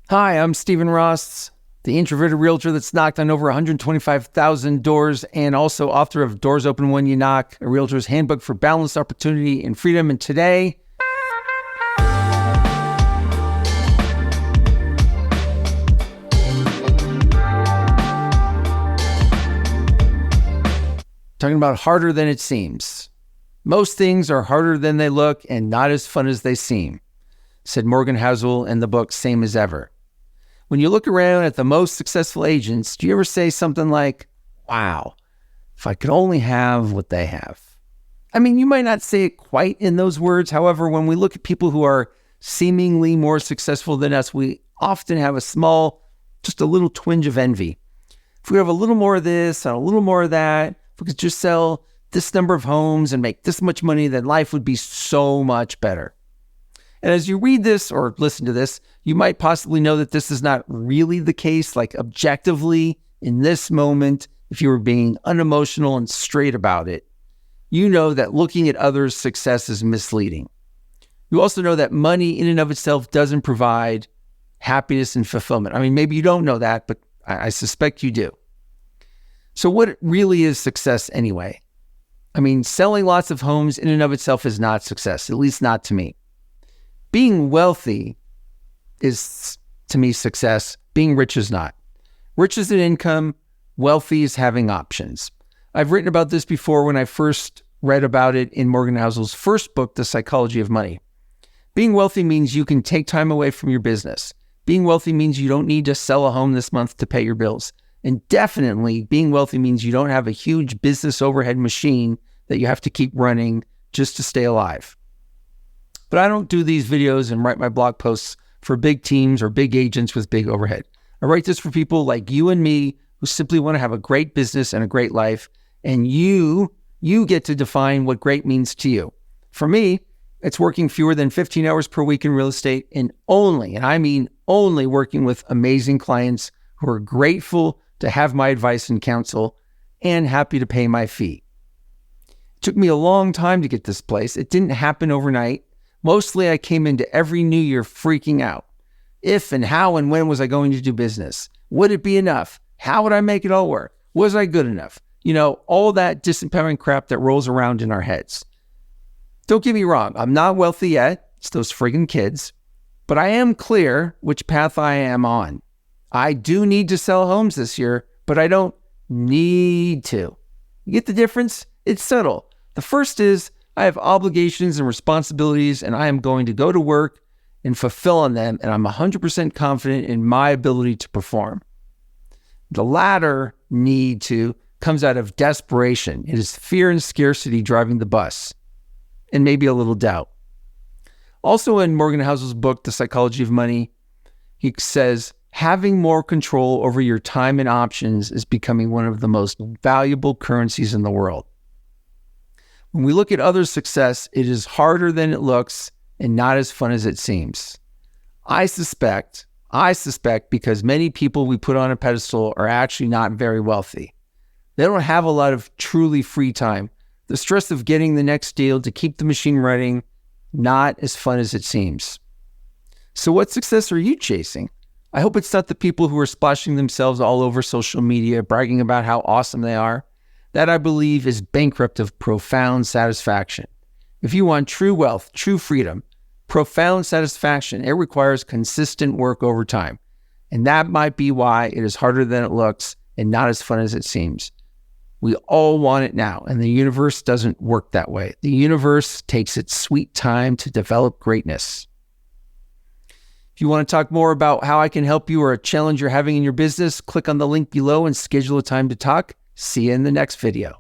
Hi, I'm Stephen Ross, the introverted realtor that's knocked on over 125,000 doors and also author of Doors Open When You Knock, a realtor's handbook for boundless opportunity and freedom. And today, talking about harder than it seems. Most things are harder than they look and not as fun as they seem, said Morgan Housel in the book Same as Ever. When you look around at the most successful agents, do you ever say something like, wow, if I could only have what they have? I mean, you might not say it quite in those words. However, when we look at people who are seemingly more successful than us, we often have just a little twinge of envy. If we have a little more of this and a little more of that, if we could just sell this number of homes and make this much money, then life would be so much better. And as you read this or listen to this, you might possibly know that this is not really the case. Like objectively, in this moment, if you were being unemotional and straight about it, you know that looking at others' success is misleading. You also know that money in and of itself doesn't provide happiness and fulfillment. I mean, maybe you don't know that, but I suspect you do. So what really is success anyway? I mean, selling lots of homes in and of itself is not success, at least not to me. Being wealthy is, to me, success. Being rich is not. Rich is an income. Wealthy is having options. I've written about this before when I first read about it in Morgan Housel's first book, The Psychology of Money. Being wealthy means you can take time away from your business. Being wealthy means you don't need to sell a home this month to pay your bills. And definitely, being wealthy means you don't have a huge business overhead machine that you have to keep running just to stay alive. But I don't do these videos and write my blog posts for big teams or big agents with big overhead. I write this for people like you and me who simply want to have a great business and a great life. And you get to define what great means to you. For me, it's working fewer than 15 hours per week in real estate and I mean only working with amazing clients who are grateful to have my advice and counsel and happy to pay my fee. It took me a long time to get this place. It didn't happen overnight. Mostly, I came into every new year freaking out. If and how and when was I going to do business? Would it be enough? How would I make it all work? Was I good enough? You know, all that disempowering crap that rolls around in our heads. Don't get me wrong. I'm not wealthy yet. It's those friggin' kids. But I am clear which path I am on. I do need to sell homes this year, but I don't need to. You get the difference? It's subtle. The first is, I have obligations and responsibilities, and I am going to go to work and fulfill on them, and I'm 100% confident in my ability to perform. The latter need to comes out of desperation. It is fear and scarcity driving the bus, and maybe a little doubt. Also in Morgan Housel's book, The Psychology of Money, he says, having more control over your time and options is becoming one of the most valuable currencies in the world. When we look at others' success, it is harder than it looks and not as fun as it seems. I suspect because many people we put on a pedestal are actually not very wealthy. They don't have a lot of truly free time. The stress of getting the next deal to keep the machine running, not as fun as it seems. So what success are you chasing? I hope it's not the people who are splashing themselves all over social media, bragging about how awesome they are. That, I believe, is bankrupt of profound satisfaction. If you want true wealth, true freedom, profound satisfaction, it requires consistent work over time. And that might be why it is harder than it looks and not as fun as it seems. We all want it now, and the universe doesn't work that way. The universe takes its sweet time to develop greatness. If you want to talk more about how I can help you or a challenge you're having in your business, click on the link below and schedule a time to talk. See you in the next video.